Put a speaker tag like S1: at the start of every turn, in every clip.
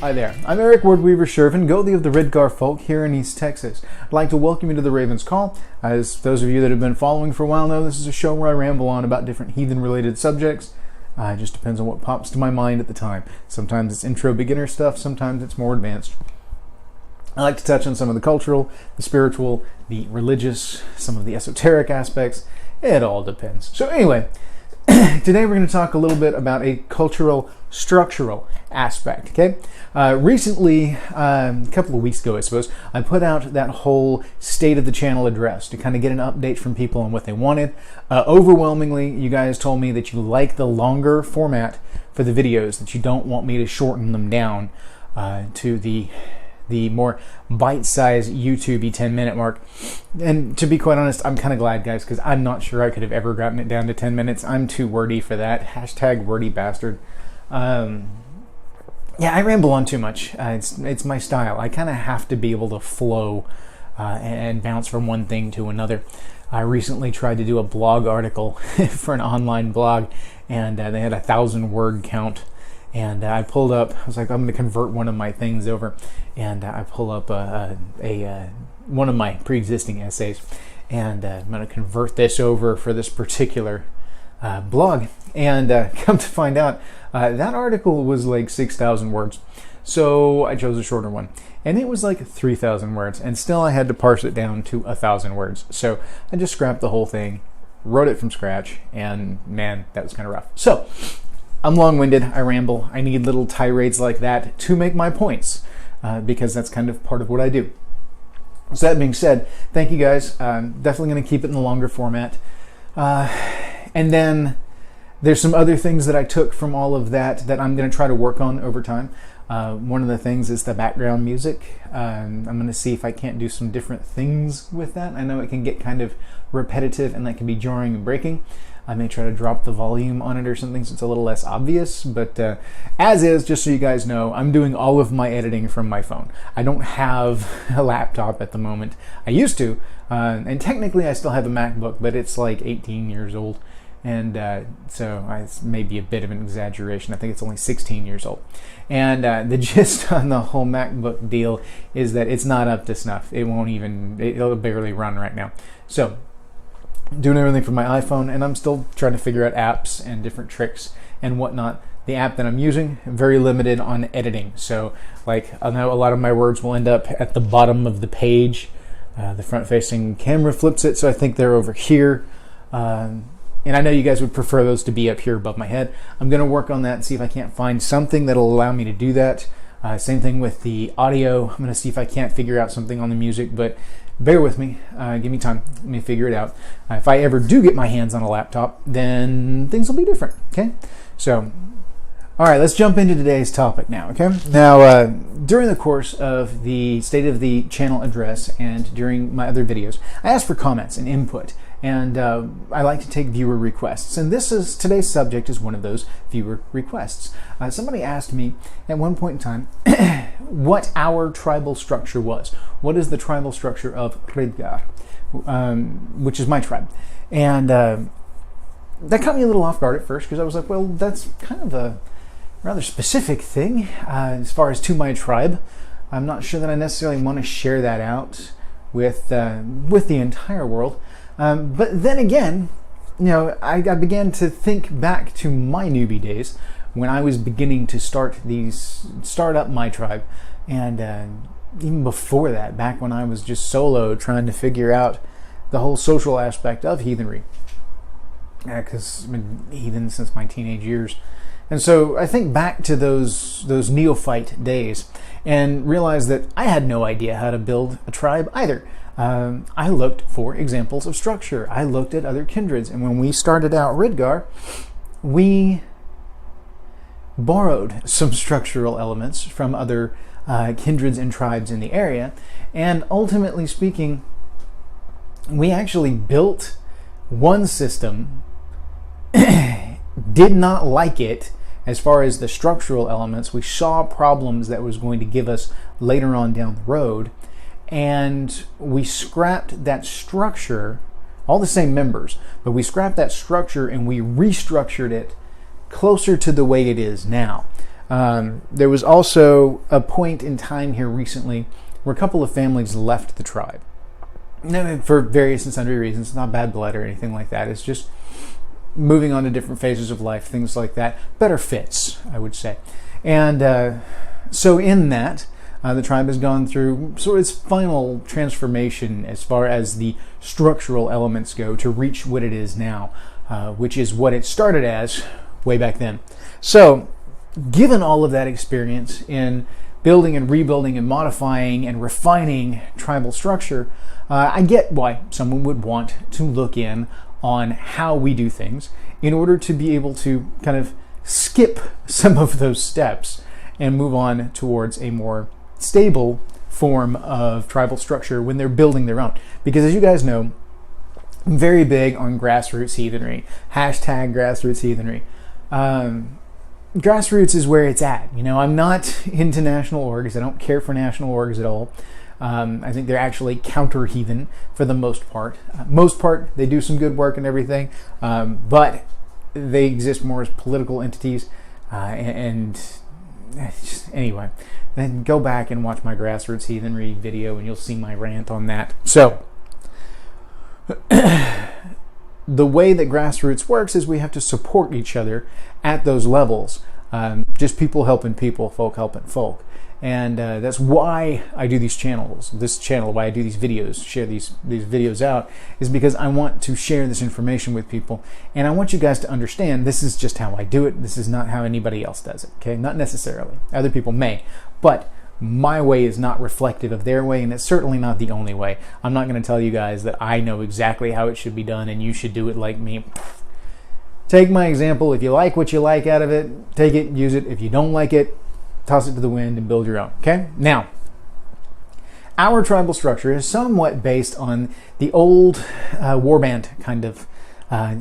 S1: Hi there, I'm Eric Wordweaver Sjerven, Goalie of the Hridgar folk here in East Texas. I'd like to welcome you to the Raven's Call. As those of you that have been following for a while know, this is a show where I ramble on about different heathen-related subjects. It just depends on what pops to my mind at the time. Sometimes it's intro beginner stuff, sometimes it's more advanced. I like to touch on some of the cultural, the spiritual, the religious, some of the esoteric aspects. It all depends. So anyway, today we're going to talk a little bit about a cultural, structural aspect, okay? Recently, a couple of weeks ago, I suppose, I put out that whole State of the Channel address to kind of get an update from people on what they wanted. Overwhelmingly, you guys told me that you like the longer format for the videos, that you don't want me to shorten them down to the more bite-sized YouTube-y 10-minute mark. And to be quite honest, I'm kind of glad, guys, because I'm not sure I could have ever gotten it down to 10 minutes. I'm too wordy for that. Hashtag WORDYBASTARD. Yeah, I ramble on too much. It's my style. I kind of have to be able to flow and bounce from one thing to another. I recently tried to do a blog article for an online blog, and they had a 1,000-word count. And I pulled up, I was like, I'm going to convert one of my things over. And I pull up one of my pre-existing essays. And I'm going to convert this over for this particular blog. And come to find out, that article was like 6,000 words. So I chose a shorter one. And it was like 3,000 words. And still I had to parse it down to 1,000 words. So I just scrapped the whole thing, wrote it from scratch. And man, that was kind of rough. So I'm long-winded, I ramble, I need little tirades like that to make my points, because that's kind of part of what I do. So that being said, thank you guys. Definitely going to keep it in the longer format. And then there's some other things that I took from all of that I'm going to try to work on over time. One of the things is the background music. I'm going to see if I can't do some different things with that. I know it can get kind of repetitive and that can be jarring and breaking. I may try to drop the volume on it or something so it's a little less obvious, but as is, just so you guys know, I'm doing all of my editing from my phone. I don't have a laptop at the moment. I used to, and technically I still have a MacBook, but it's like 18 years old, and so it's maybe a bit of an exaggeration. I think it's only 16 years old. And the gist on the whole MacBook deal is that it's not up to snuff. It'll barely run right now. So doing everything from my iPhone, and I'm still trying to figure out apps and different tricks and whatnot. The app that I'm using, very limited on editing. So, like, I know a lot of my words will end up at the bottom of the page. The front-facing camera flips it, so I think they're over here. And I know you guys would prefer those to be up here above my head. I'm going to work on that and see if I can't find something that'll allow me to do that. Same thing with the audio. I'm going to see if I can't figure out something on the music, but bear with me. Give me time. Let me figure it out. If I ever do get my hands on a laptop, then things will be different, okay? So, all right, let's jump into today's topic now, okay? Now, during the course of the State of the Channel address and during my other videos, I asked for comments and input, and I like to take viewer requests. And today's subject is one of those viewer requests. Somebody asked me at one point in time what our tribal structure was. What is the tribal structure of Hridgar, which is my tribe? And that caught me a little off guard at first, because I was like, well, that's kind of a rather specific thing as far as to my tribe. I'm not sure that I necessarily want to share that out with the entire world. But then again, you know, I began to think back to my newbie days when I was beginning to start up my tribe, and even before that, back when I was just solo trying to figure out the whole social aspect of heathenry, because I've been heathen since my teenage years. And so I think back to those neophyte days and realized that I had no idea how to build a tribe either. I looked for examples of structure. I looked at other kindreds, and when we started out Hridgar, we borrowed some structural elements from other kindreds and tribes in the area, and ultimately speaking, we actually built one system, did not like it as far as the structural elements. We saw problems that was going to give us later on down the road, and we scrapped that structure, all the same members, but we scrapped that structure and we restructured it closer to the way it is now. There was also a point in time here recently where a couple of families left the tribe. For various and sundry reasons. It's not bad blood or anything like that. It's just moving on to different phases of life, things like that. Better fits, I would say. And so in that, the tribe has gone through sort of its final transformation as far as the structural elements go to reach what it is now, which is what it started as way back then. So, given all of that experience in building and rebuilding and modifying and refining tribal structure, I get why someone would want to look in on how we do things in order to be able to kind of skip some of those steps and move on towards a more stable form of tribal structure when they're building their own. Because as you guys know, I'm very big on grassroots heathenry. Hashtag grassroots heathenry. Grassroots is where it's at. You know, I'm not into national orgs. I don't care for national orgs at all. I think they're actually counter-heathen for the most part. They do some good work and everything, but they exist more as political entities. Anyway, then go back and watch my grassroots heathenry video and you'll see my rant on that. So, the way that grassroots works is we have to support each other at those levels. Just people helping people, folk helping folk. And that's why I do these channels. This channel, why I do these videos, share these videos out, is because I want to share this information with people. And I want you guys to understand this is just how I do it. This is not how anybody else does it. Okay? Not necessarily. Other people may. But my way is not reflective of their way, and it's certainly not the only way. I'm not going to tell you guys that I know exactly how it should be done and you should do it like me. Take my example. If you like what you like out of it, take it, use it. If you don't like it, toss it to the wind and build your own. Okay? Now, our tribal structure is somewhat based on the old warband kind of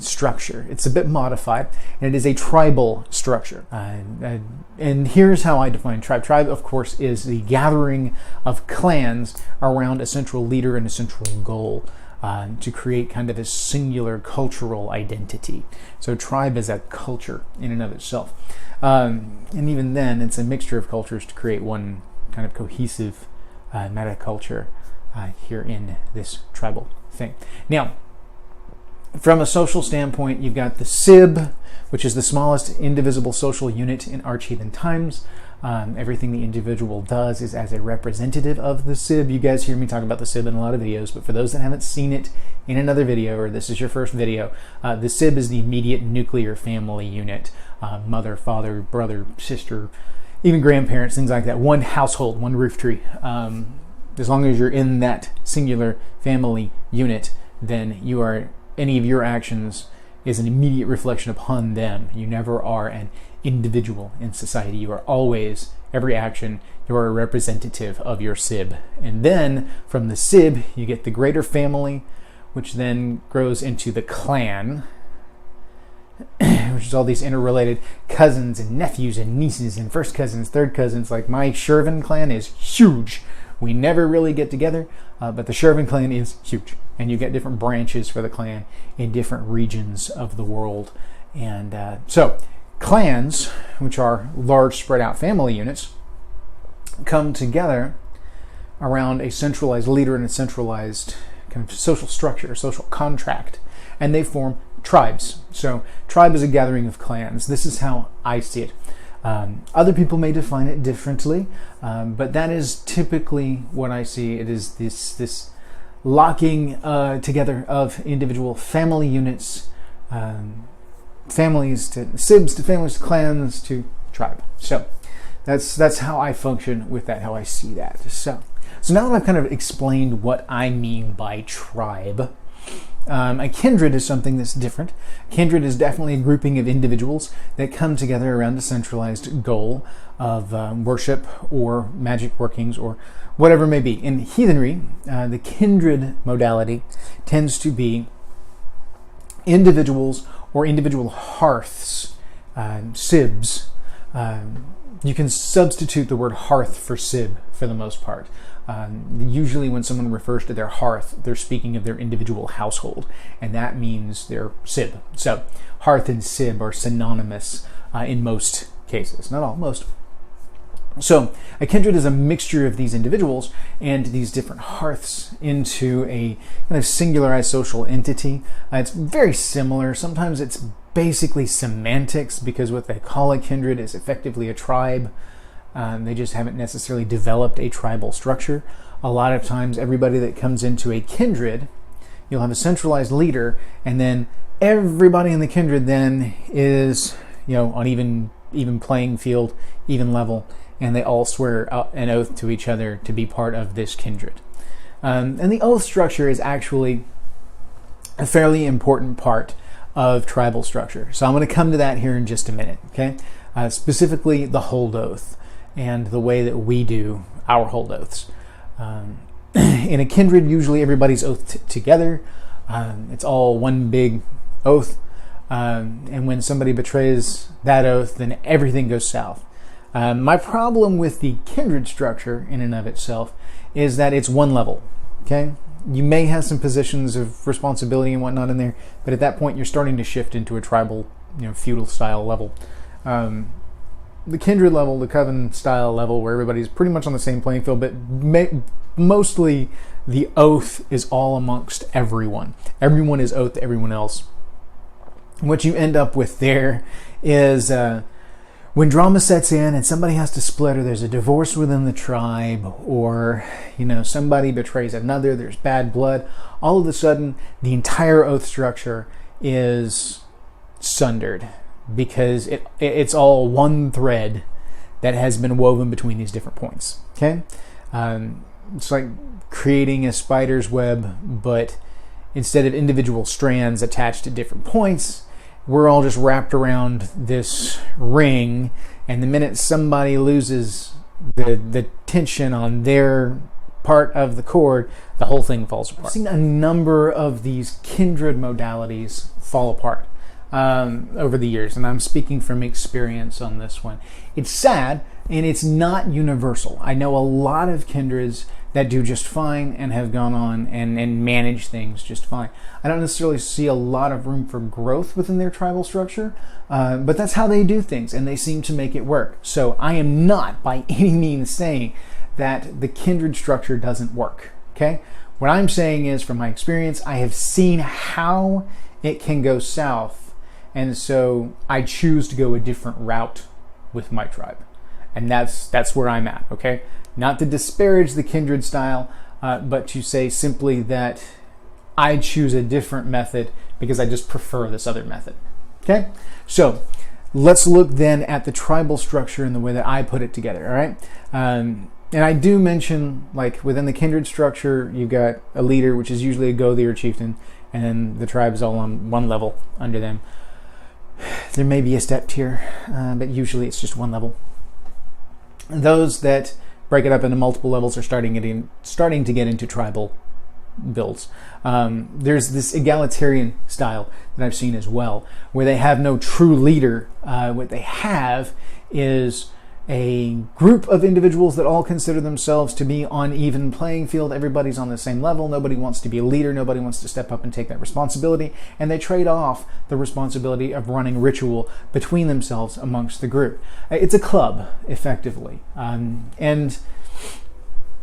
S1: structure. It's a bit modified, and it is a tribal structure. And here's how I define tribe. Tribe, of course, is the gathering of clans around a central leader and a central goal to create kind of a singular cultural identity. So tribe is a culture in and of itself. And even then, it's a mixture of cultures to create one kind of cohesive meta culture here in this tribal thing. Now, from a social standpoint, you've got the SIB, which is the smallest indivisible social unit in Arch-Heathen times. Everything the individual does is as a representative of the SIB. You guys hear me talk about the SIB in a lot of videos, but for those that haven't seen it in another video, or this is your first video, the SIB is the immediate nuclear family unit. Mother, father, brother, sister, even grandparents, things like that. One household, one roof tree. As long as you're in that singular family unit, then you are, any of your actions is an immediate reflection upon them. You never are an individual in society. You are always, every action, you are a representative of your SIB. And then from the SIB, you get the greater family, which then grows into the clan, which is all these interrelated cousins and nephews and nieces and first cousins, third cousins. Like my Sjerven clan is huge. We never really get together, but the Sjerven clan is huge. And you get different branches for the clan in different regions of the world. And so clans, which are large spread out family units, come together around a centralized leader and a centralized kind of social structure, social contract, and they form tribes. So tribe is a gathering of clans. This is how I see it. Other people may define it differently, but that is typically what I see. It is this locking together of individual family units, families to SIBs, to families to clans to tribe. So that's how I function with that, how I see that. So now that I've kind of explained what I mean by tribe, a kindred is something that's different. Kindred is definitely a grouping of individuals that come together around a centralized goal of worship or magic workings or whatever it may be. In heathenry, the kindred modality tends to be individuals or individual hearths, SIBs. You can substitute the word hearth for SIB for the most part. Usually when someone refers to their hearth, they're speaking of their individual household, and that means their SIB. So hearth and SIB are synonymous in most cases. Not all, most. So a kindred is a mixture of these individuals and these different hearths into a kind of singularized social entity. It's very similar. Sometimes it's basically semantics, because what they call a kindred is effectively a tribe. They just haven't necessarily developed a tribal structure. A lot of times everybody that comes into a kindred, you'll have a centralized leader, and then everybody in the kindred then is, on even playing field, even level, and they all swear an oath to each other to be part of this kindred. And the oath structure is actually a fairly important part of tribal structure. So I'm going to come to that here in just a minute, okay? Specifically the hold oath and the way that we do our hold oaths. In a kindred, usually everybody's oathed together. It's all one big oath. And when somebody betrays that oath, then everything goes south. My problem with the kindred structure in and of itself is that it's one level, okay? You may have some positions of responsibility and whatnot in there, but at that point you're starting to shift into a tribal, feudal style level. The kindred level, the coven style level, where everybody's pretty much on the same playing field, but mostly the oath is all amongst everyone. Everyone is oath to everyone else. What you end up with there is when drama sets in and somebody has to split, or there's a divorce within the tribe, or somebody betrays another, there's bad blood, all of a sudden the entire oath structure is sundered, because it's all one thread that has been woven between these different points. Okay, it's like creating a spider's web, but instead of individual strands attached at different points, we're all just wrapped around this ring, and the minute somebody loses the tension on their part of the cord, the whole thing falls apart. I've seen a number of these kindred modalities fall apart over the years, and I'm speaking from experience on this one. It's sad, and it's not universal. I know a lot of kindreds that do just fine and have gone on and manage things just fine. I don't necessarily see a lot of room for growth within their tribal structure, but that's how they do things, and they seem to make it work. So I am not by any means saying that the kindred structure doesn't work, okay? What I'm saying is, from my experience, I have seen how it can go south, and so I choose to go a different route with my tribe. And that's where I'm at, okay? Not to disparage the kindred style, but to say simply that I choose a different method because I just prefer this other method, okay? So let's look then at the tribal structure and the way that I put it together, all right? And I do mention, like, within the kindred structure, you've got a leader, which is usually a Gothi or chieftain, and then the tribe's all on one level under them. There may be a step tier, but usually it's just one level. Those that break it up into multiple levels are starting to get into tribal builds. There's this egalitarian style that I've seen as well, where they have no true leader. What they have is a group of individuals that all consider themselves to be on even playing field. Everybody's on the same level. Nobody wants to be a leader. Nobody wants to step up and take that responsibility. And they trade off the responsibility of running ritual between themselves amongst the group. It's a club, effectively. And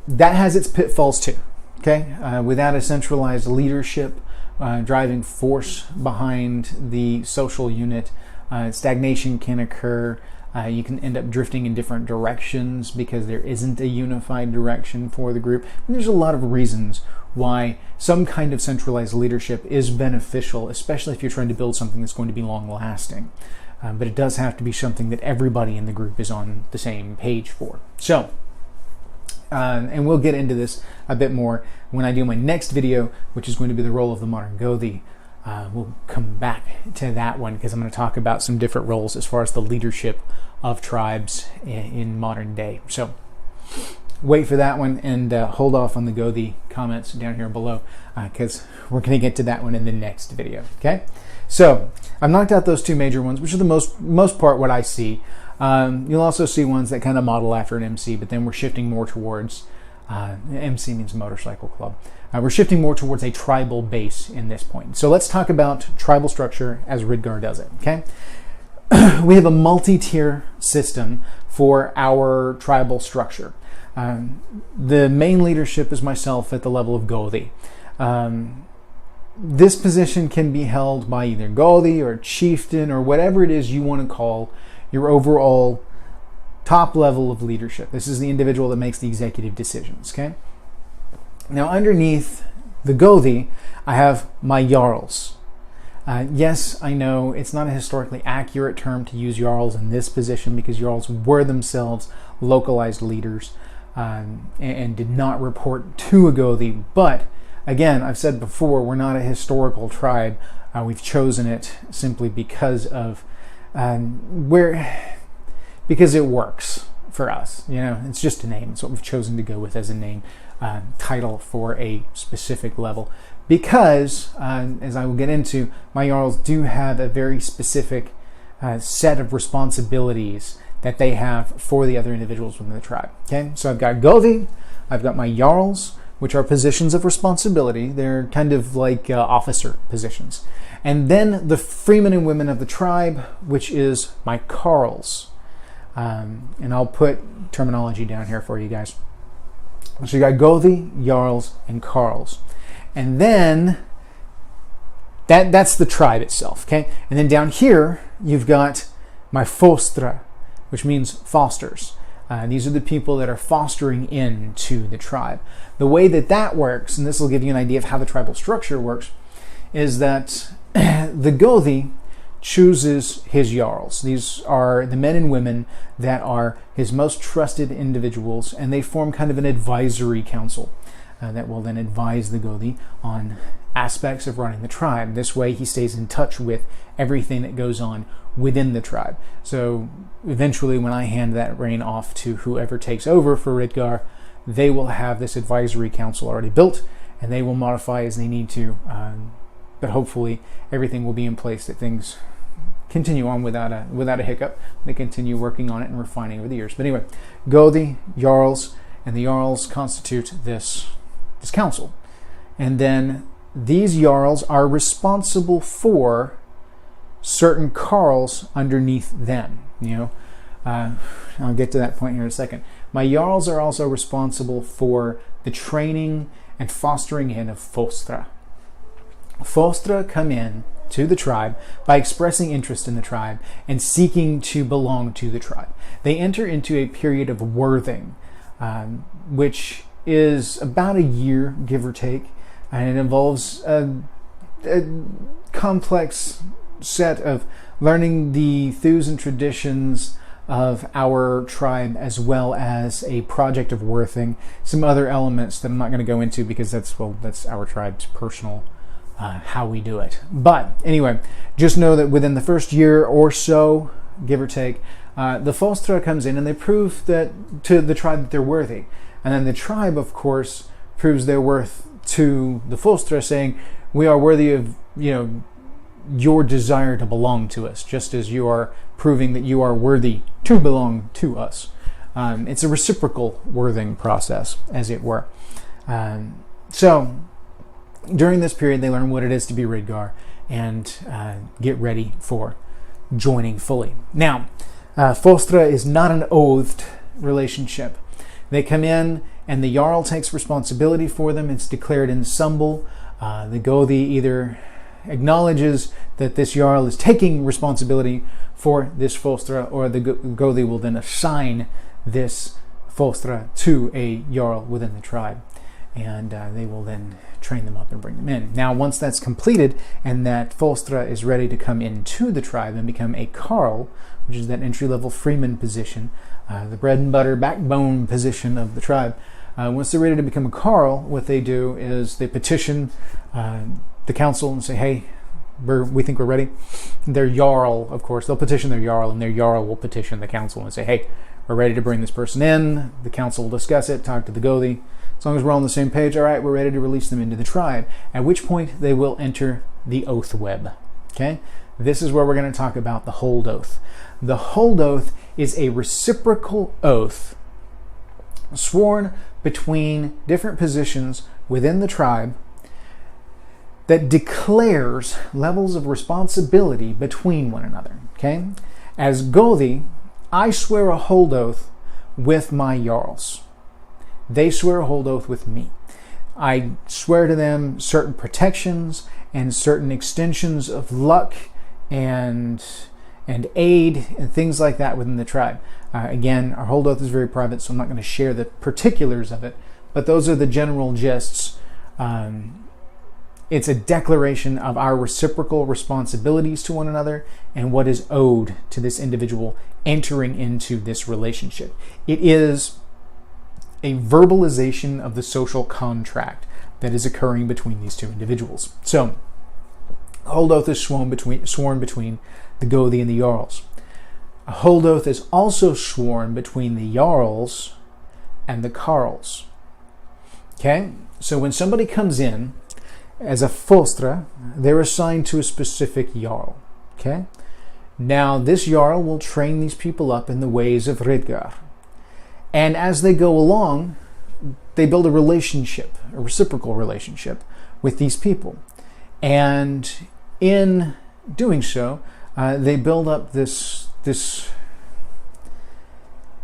S1: that has its pitfalls too. Okay? Without a centralized leadership, driving force behind the social unit, stagnation can occur. You can end up drifting in different directions because there isn't a unified direction for the group. And there's a lot of reasons why some kind of centralized leadership is beneficial, especially if you're trying to build something that's going to be long-lasting. But it does have to be something that everybody in the group is on the same page for. So, and we'll get into this a bit more when I do my next video, which is going to be the role of the modern Gothi. We'll come back to that one because I'm going to talk about some different roles as far as the leadership of tribes in modern day. So wait for that one, and hold off on the Gothi comments down here below because we're going to get to that one in the next video. Okay, so I've knocked out those two major ones, which are the most part what I see. You'll also see ones that kind of model after an MC, but then we're shifting more towards MC means motorcycle club. We're shifting more towards a tribal base in this point. So let's talk about tribal structure as Hridgar does it. Okay, we have a multi-tier system for our tribal structure. The main leadership is myself at the level of Godi. This position can be held by either Godi or chieftain or whatever it is you want to call your overall top level of leadership. This is the individual that makes the executive decisions, okay? Now, underneath the Godi, I have my Jarls. Yes, I know it's not a historically accurate term to use Jarls in this position because Jarls were themselves localized leaders and did not report to a Godi. But again, I've said before, we're not a historical tribe. We've chosen it simply because of because it works for us. You know, it's just a name. It's what we've chosen to go with as a name title for a specific level. Because, as I will get into, my Jarls do have a very specific set of responsibilities that they have for the other individuals within the tribe. Okay, so I've got Godi, I've got my Jarls, which are positions of responsibility. They're kind of like officer positions. And then the freemen and women of the tribe, which is my Carls. And I'll put terminology down here for you guys. So you got Godi, Jarls, and Carls. And then that's the tribe itself, okay? And then down here, you've got my Fostra, which means fosters. These are the people that are fostering into the tribe. The way that works, and this will give you an idea of how the tribal structure works, is that the Godi chooses his Jarls. These are the men and women that are his most trusted individuals, and they form kind of an advisory council that will then advise the Godi on aspects of running the tribe. This way he stays in touch with everything that goes on within the tribe. So eventually when I hand that reign off to whoever takes over for Hridgar, they will have this advisory council already built, and they will modify as they need to. But hopefully everything will be in place that things continue on without a hiccup. They continue working on it and refining over the years. But anyway, Godi, Jarls, and the Jarls constitute this council. And then these Jarls are responsible for certain Carls underneath them. You know, I'll get to that point here in a second. My Jarls are also responsible for the training and fostering in of Fostra. Fostra come in to the tribe by expressing interest in the tribe and seeking to belong to the tribe. They enter into a period of worthing, which is about a year, give or take, and it involves a complex set of learning the thews and traditions of our tribe, as well as a project of worthing, some other elements that I'm not going to go into because that's our tribe's personal how we do it. But anyway, just know that within the first year or so, give or take, the Fostra comes in and they prove that to the tribe that they're worthy. And then the tribe, of course, proves their worth to the Fostra, saying, we are worthy of, your desire to belong to us, just as you are proving that you are worthy to belong to us. It's a reciprocal worthing process, as it were. So during this period, they learn what it is to be Hridgar and get ready for joining fully. Now, Fostra is not an oathed relationship. They come in and the Jarl takes responsibility for them. It's declared in Sumbul. The Godi either acknowledges that this Jarl is taking responsibility for this Fostra, or the Godi will then assign this Fostra to a Jarl within the tribe. And they will then train them up and bring them in. Now, once that's completed and that Fostra is ready to come into the tribe and become a Carl, which is that entry-level freeman position, the bread and butter backbone position of the tribe, once they're ready to become a Carl, what they do is they petition the council and say, hey, we think we're ready. Their Jarl, of course, they'll petition their Jarl, and their Jarl will petition the council and say, hey, we're ready to bring this person in. The council will discuss it, talk to the Godi. As long as we're on the same page, all right, we're ready to release them into the tribe, at which point they will enter the oath web. Okay? This is where we're going to talk about the hold oath. The hold oath is a reciprocal oath sworn between different positions within the tribe that declares levels of responsibility between one another. Okay? As Godi, I swear a hold oath with my Jarls. They swear a hold oath with me. I swear to them certain protections and certain extensions of luck and aid and things like that within the tribe. Again, our hold oath is very private, so I'm not going to share the particulars of it, but those are the general gists. It's a declaration of our reciprocal responsibilities to one another and what is owed to this individual entering into this relationship. It is a verbalization of the social contract that is occurring between these two individuals. So, hold oath is sworn between the Godi and the Jarls. A hold oath is also sworn between the Jarls and the Carls. Okay? So when somebody comes in as a Fostra, they're assigned to a specific Jarl. Okay? Now, this Jarl will train these people up in the ways of Hridgar. And as they go along, they build a relationship, a reciprocal relationship with these people. And in doing so, they build up this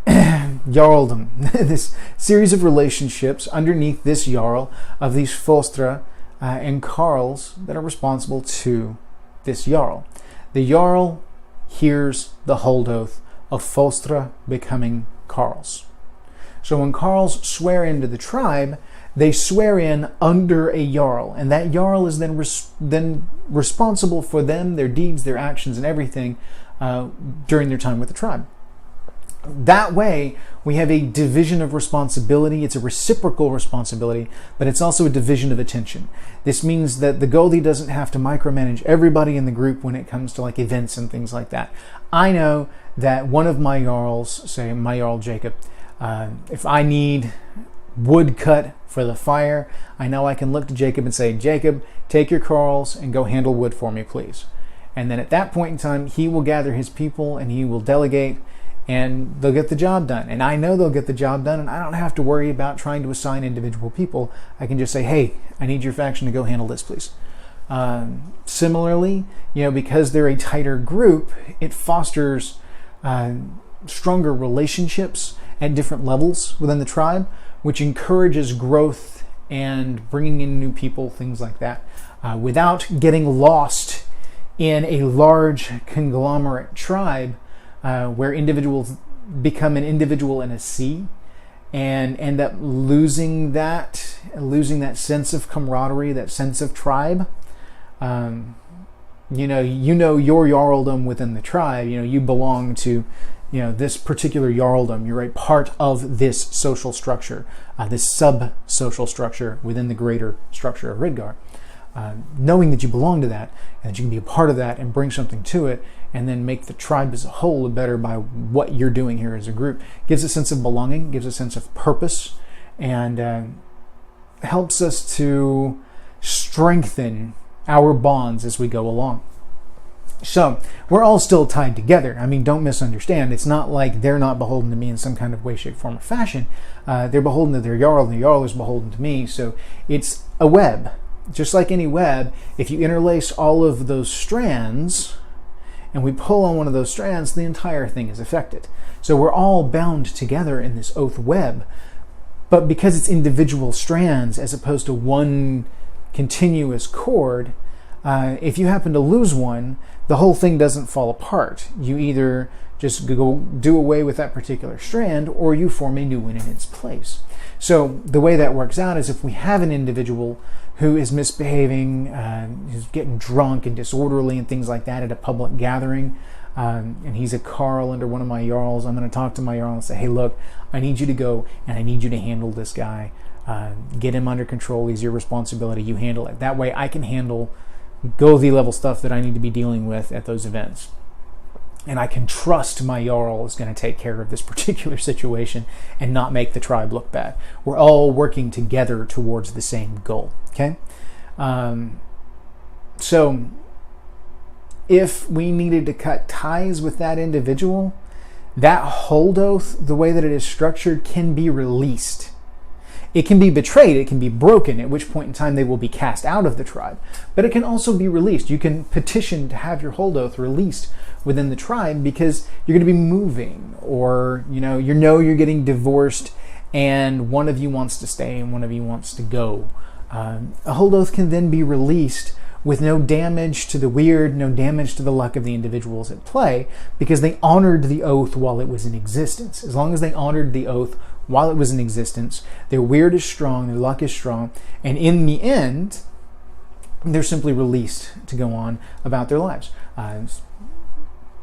S1: Jarldom, this series of relationships underneath this Jarl of these Fostra and Carls that are responsible to this Jarl. The Jarl hears the hold oath of Fostra becoming Carls. So when Carls swear into the tribe, they swear in under a Jarl, and that Jarl is then responsible for them, their deeds, their actions, and everything during their time with the tribe. That way, we have a division of responsibility. It's a reciprocal responsibility, but it's also a division of attention. This means that the Godi doesn't have to micromanage everybody in the group when it comes to like events and things like that. I know that one of my Jarls, say my Jarl Jacob, if I need wood cut for the fire, I know I can look to Jacob and say, Jacob, take your Carls and go handle wood for me, please. And then at that point in time, he will gather his people and he will delegate, and they'll get the job done. And I know they'll get the job done, and I don't have to worry about trying to assign individual people. I can just say, hey, I need your faction to go handle this, please. Similarly, because they're a tighter group, it fosters stronger relationships at different levels within the tribe, which encourages growth and bringing in new people, things like that, without getting lost in a large conglomerate tribe where individuals become an individual in a sea and end up losing that sense of camaraderie, that sense of tribe. Your Jarldom within the tribe. You belong to this particular Jarldom. You're a part of this social structure, this sub-social structure within the greater structure of Hridgar. Knowing that you belong to that, and that you can be a part of that and bring something to it, and then make the tribe as a whole better by what you're doing here as a group, gives a sense of belonging, gives a sense of purpose, and helps us to strengthen our bonds as we go along. So, we're all still tied together. I mean, don't misunderstand. It's not like they're not beholden to me in some kind of way, shape, form, or fashion. They're beholden to their Jarl, and the Jarl is beholden to me. So, it's a web. Just like any web, if you interlace all of those strands, and we pull on one of those strands, the entire thing is affected. So we're all bound together in this oath web, but because it's individual strands as opposed to one continuous cord, if you happen to lose one, the whole thing doesn't fall apart. You either just go do away with that particular strand, or you form a new one in its place. So the way that works out is if we have an individual who is misbehaving, who's getting drunk and disorderly and things like that at a public gathering, and he's a Carl under one of my Jarls, I'm going to talk to my Jarl and say, hey, look, I need you to go and I need you to handle this guy. Get him under control. He's your responsibility. You handle it. That way I can handle Godi level stuff that I need to be dealing with at those events. And I can trust my Jarl is going to take care of this particular situation and not make the tribe look bad. We're all working together towards the same goal. Okay? So, if we needed to cut ties with that individual, that hold oath, the way that it is structured, can be released. It can be betrayed, it can be broken, at which point in time they will be cast out of the tribe. But it can also be released. You can petition to have your hold oath released within the tribe because you're going to be moving, or you're getting divorced and one of you wants to stay and one of you wants to go. A hold oath can then be released with no damage to the weird, no damage to the luck of the individuals at play, because they honored the oath while it was in existence. As long as they honored the oath while it was in existence, their weird is strong, their luck is strong, and in the end, they're simply released to go on about their lives.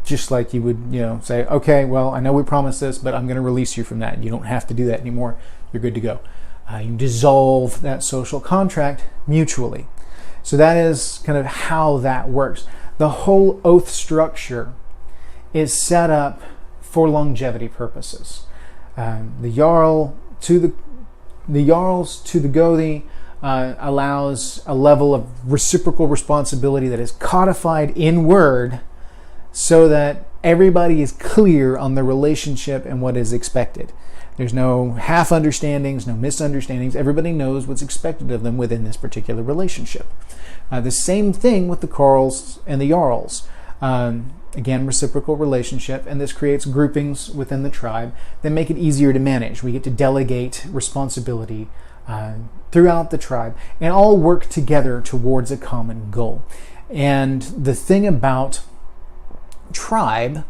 S1: Just like you would, say, okay, well, I know we promised this, but I'm going to release you from that. You don't have to do that anymore. You're good to go. You dissolve that social contract mutually. So that is kind of how that works. The whole oath structure is set up for longevity purposes. The Jarls to the Godi allows a level of reciprocal responsibility that is codified in word, so that everybody is clear on the relationship and what is expected. There's no half understandings, no misunderstandings. Everybody knows what's expected of them within this particular relationship. The same thing with the Carls and the Jarls. Again, reciprocal relationship, and this creates groupings within the tribe that make it easier to manage. We get to delegate responsibility throughout the tribe and all work together towards a common goal. And the thing about tribe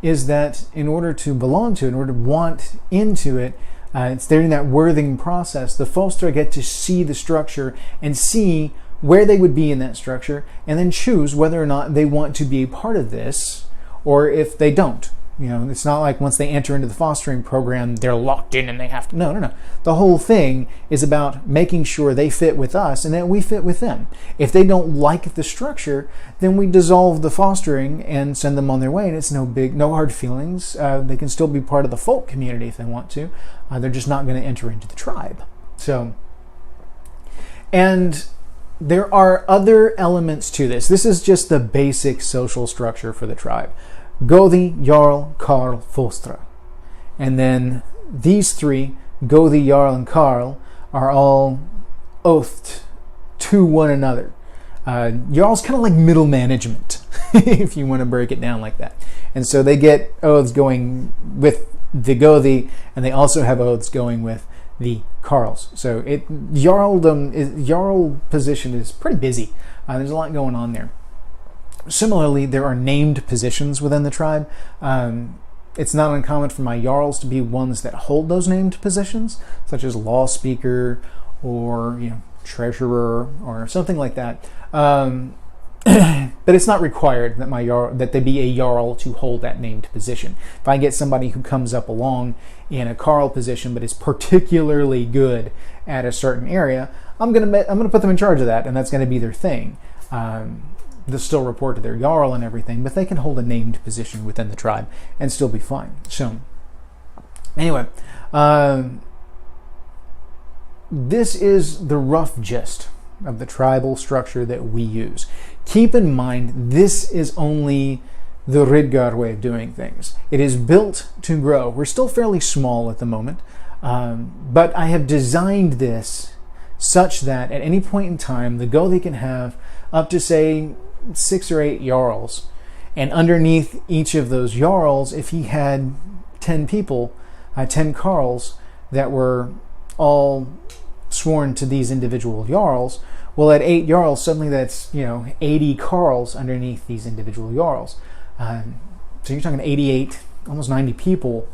S1: is that in order to belong to it, in order to want into it, it's during that worthing process, the Fostra get to see the structure and see where they would be in that structure, and then choose whether or not they want to be a part of this, or if they don't. It's not like once they enter into the fostering program, they're locked in and they have to. No. The whole thing is about making sure they fit with us and that we fit with them. If they don't like the structure, then we dissolve the fostering and send them on their way, and it's no hard feelings. They can still be part of the folk community if they want to. They're just not going to enter into the tribe. And there are other elements to this. This is just the basic social structure for the tribe. Godi, Jarl, Karl, Fostra. And then these three, Godi, Jarl, and Karl, are all oathed to one another. Jarl's kind of like middle management, if you want to break it down like that. And so they get oaths going with the Godi, and they also have oaths going with the Karls. So Jarl position is pretty busy. There's a lot going on there. Similarly, there are named positions within the tribe. It's not uncommon for my Jarls to be ones that hold those named positions, such as law speaker or treasurer or something like that. But it's not required that they be a Jarl to hold that named position. If I get somebody who comes up along in a Karl position but is particularly good at a certain area, I'm gonna put them in charge of that, and that's gonna be their thing. They'll still report to their Jarl and everything, but they can hold a named position within the tribe and still be fine. So, anyway, this is the rough gist of the tribal structure that we use. Keep in mind, this is only the Hridgar way of doing things. It is built to grow. We're still fairly small at the moment, but I have designed this such that at any point in time, the Godi can have up to, say, 6 or 8 Jarls. And underneath each of those Jarls, if he had 10 people, 10 Karls that were all sworn to these individual Jarls, well, at 8 Jarls, suddenly that's 80 Karls underneath these individual Jarls. So you're talking 88, almost 90 people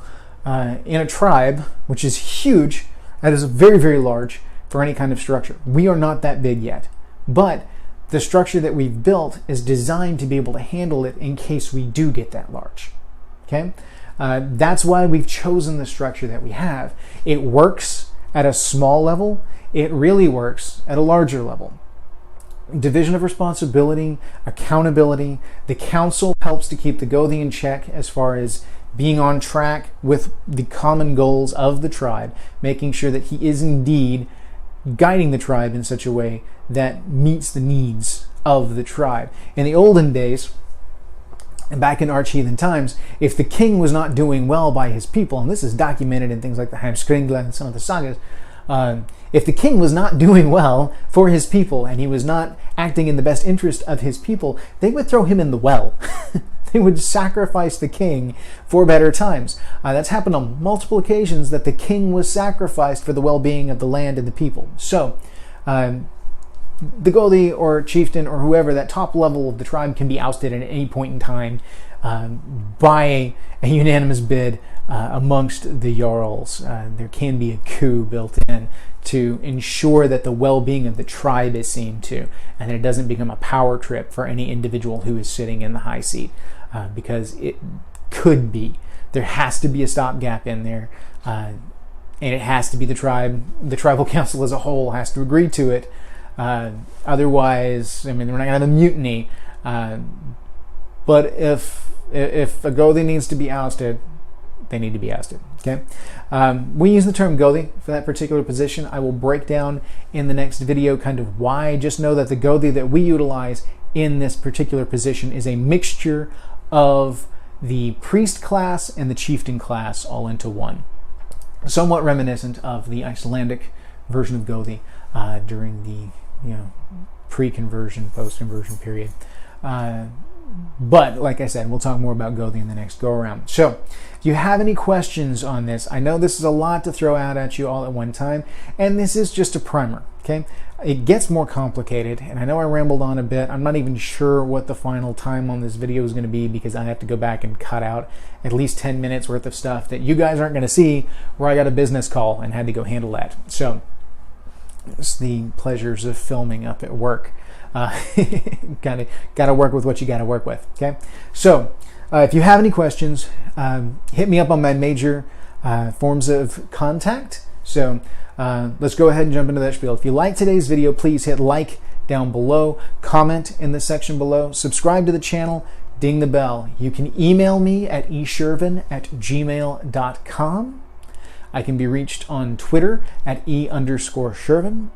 S1: in a tribe, which is huge. That is very, very large for any kind of structure. We are not that big yet, but the structure that we've built is designed to be able to handle it in case we do get that large. Okay, that's why we've chosen the structure that we have. It works at a small level. It really works at a larger level. Division of responsibility, accountability. The council helps to keep the Godi in check as far as being on track with the common goals of the tribe, making sure that he is indeed guiding the tribe in such a way that meets the needs of the tribe. In the olden days, and back in arch-heathen times, if the king was not doing well by his people, and this is documented in things like the Heimskringla and some of the sagas, If the king was not doing well for his people and he was not acting in the best interest of his people, they would throw him in the well. They would sacrifice the king for better times. That's happened on multiple occasions, that the king was sacrificed for the well-being of the land and the people. So, the Gothi or chieftain or whoever, that top level of the tribe, can be ousted at any point in time by a unanimous bid amongst the Jarls. There can be a coup built in to ensure that the well-being of the tribe is seen to, and that it doesn't become a power trip for any individual who is sitting in the high seat, because it could be. There has to be a stopgap in there, and it has to be the tribe. The tribal council as a whole has to agree to it. Otherwise, I mean, we're not going to have a mutiny. But if a Gothi needs to be ousted, they need to be ousted. Okay. We use the term Gothi for that particular position. I will break down in the next video kind of why. Just know that the Gothi that we utilize in this particular position is a mixture of the priest class and the chieftain class all into one. Somewhat reminiscent of the Icelandic version of Gothi during the pre-conversion, post-conversion period. But like I said, we'll talk more about Gothi in the next go-around. So, if you have any questions on this, I know this is a lot to throw out at you all at one time, and this is just a primer, okay? It gets more complicated, and I know I rambled on a bit. I'm not even sure what the final time on this video is going to be, because I have to go back and cut out at least 10 minutes worth of stuff that you guys aren't going to see, where I got a business call and had to go handle that. So, it's the pleasures of filming up at work. Got to work with what you got to work with. Okay, so if you have any questions, hit me up on my major forms of contact. So let's go ahead and jump into that spiel. If you like today's video, please hit like down below, comment in the section below, subscribe to the channel, ding the bell. You can email me at esjerven@gmail.com. I can be reached on Twitter at @e_Sjerven.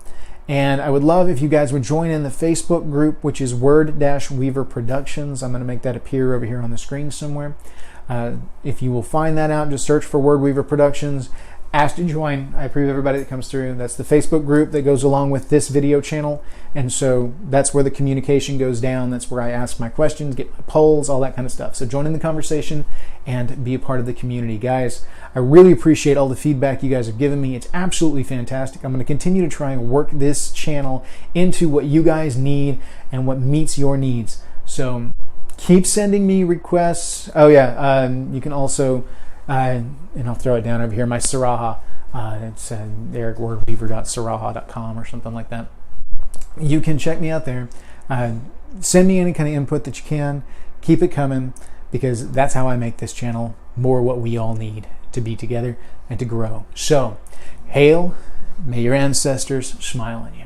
S1: And I would love if you guys would join in the Facebook group, which is Word-Weaver Productions. I'm going to make that appear over here on the screen somewhere. If you will find that out, just search for Word Weaver Productions. Ask to join. I approve everybody that comes through. That's the Facebook group that goes along with this video channel. And so that's where the communication goes down. That's where I ask my questions, get my polls, all that kind of stuff. So join in the conversation and be a part of the community. Guys, I really appreciate all the feedback you guys have given me. It's absolutely fantastic. I'm going to continue to try and work this channel into what you guys need and what meets your needs. So keep sending me requests. Oh yeah, you can also... and I'll throw it down over here, my Saraha. It's ericwordweaver.saraha.com or something like that. You can check me out there. Send me any kind of input that you can. Keep it coming, because that's how I make this channel more what we all need to be together and to grow. So, hail, may your ancestors smile on you.